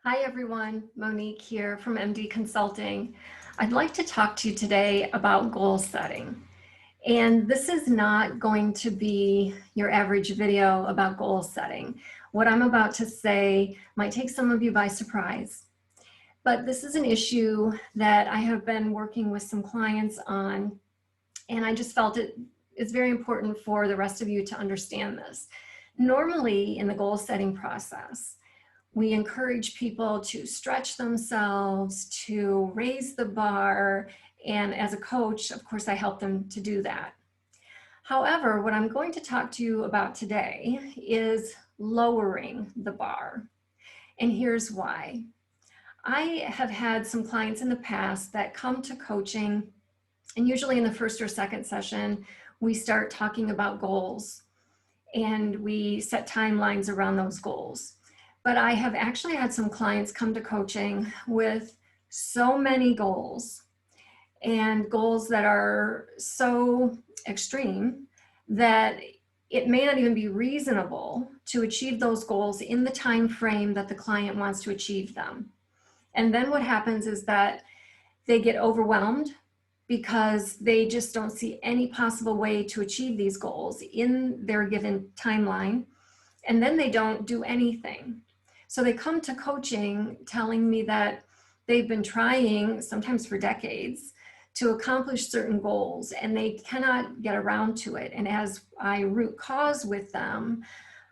Hi everyone, Monique here from MD Consulting. I'd like to talk to you today about goal setting. And this is not going to be your average video about goal setting. What I'm about to say might take some of you by surprise, but this is an issue that I have been working with some clients on, and I just felt it's very important for the rest of you to understand this. Normally in the goal setting process, we encourage people to stretch themselves, to raise the bar, and as a coach, of course, I help them to do that. However, what I'm going to talk to you about today is lowering the bar. And here's why. I have had some clients in the past that come to coaching, and usually in the first or second session, we start talking about goals and we set timelines around those goals. But I have actually had some clients come to coaching with so many goals, and goals that are so extreme that it may not even be reasonable to achieve those goals in the time frame that the client wants to achieve them. And then what happens is that they get overwhelmed because they just don't see any possible way to achieve these goals in their given timeline, and then they don't do anything. So they come to coaching telling me that they've been trying, sometimes for decades, to accomplish certain goals and they cannot get around to it. And as I root cause with them,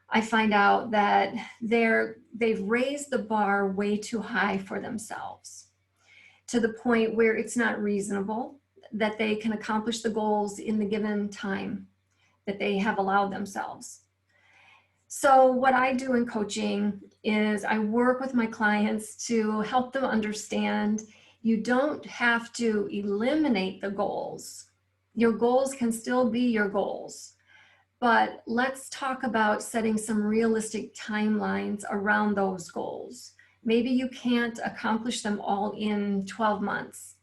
I find out that they've raised the bar way too high for themselves, to the point where it's not reasonable that they can accomplish the goals in the given time that they have allowed themselves. So what I do in coaching is I work with my clients to help them understand you don't have to eliminate the goals. Your goals can still be your goals, but let's talk about setting some realistic timelines around those goals. Maybe you can't accomplish them all in 12 months.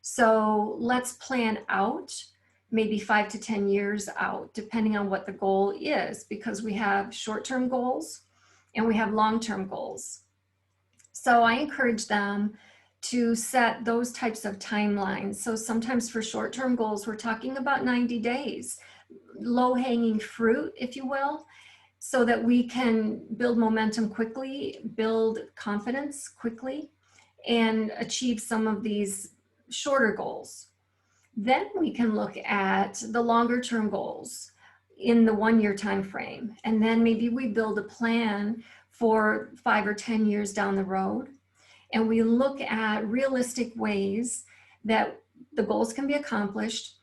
So let's plan out maybe 5 to 10 years out, depending on what the goal is, because we have short-term goals and we have long-term goals. So I encourage them to set those types of timelines. So sometimes for short-term goals, we're talking about 90 days, low-hanging fruit, if you will, so that we can build momentum quickly, build confidence quickly, and achieve some of these shorter goals. Then we can look at the longer term goals in the 1-year time frame. And then maybe we build a plan for 5 or 10 years down the road. And we look at realistic ways that the goals can be accomplished.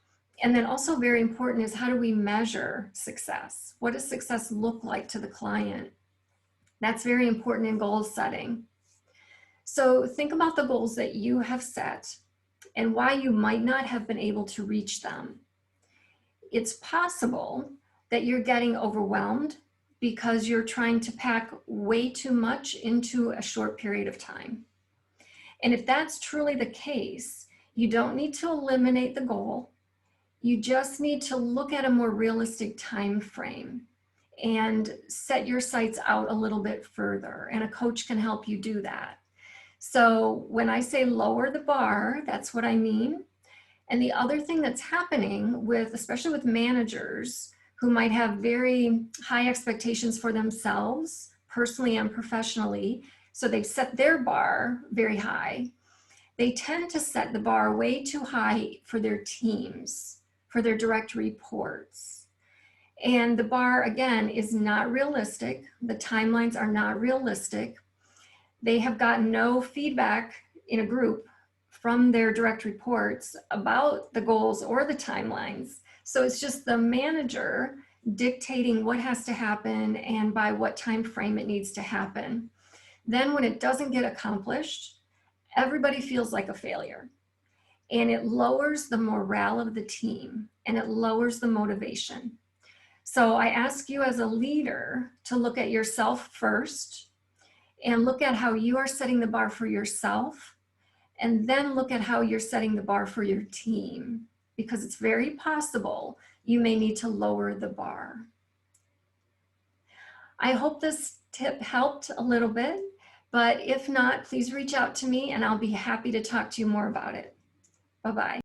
And then also very important is, how do we measure success? What does success look like to the client? That's very important in goal setting. So think about the goals that you have set and why you might not have been able to reach them. It's possible that you're getting overwhelmed because you're trying to pack way too much into a short period of time. And if that's truly the case, you don't need to eliminate the goal. You just need to look at a more realistic time frame and set your sights out a little bit further, and a coach can help you do that. So when I say lower the bar, that's what I mean. And the other thing that's happening with, especially with managers who might have very high expectations for themselves, personally and professionally, so they've set their bar very high, they tend to set the bar way too high for their teams, for their direct reports. And the bar, again, is not realistic. The timelines are not realistic. They have gotten no feedback in a group from their direct reports about the goals or the timelines. So it's just the manager dictating what has to happen and by what time frame it needs to happen. Then when it doesn't get accomplished, everybody feels like a failure. And it lowers the morale of the team and it lowers the motivation. So I ask you as a leader to look at yourself first, and look at how you are setting the bar for yourself, and then look at how you're setting the bar for your team, because it's very possible you may need to lower the bar. I hope this tip helped a little bit. But if not, please reach out to me and I'll be happy to talk to you more about it. Bye-bye.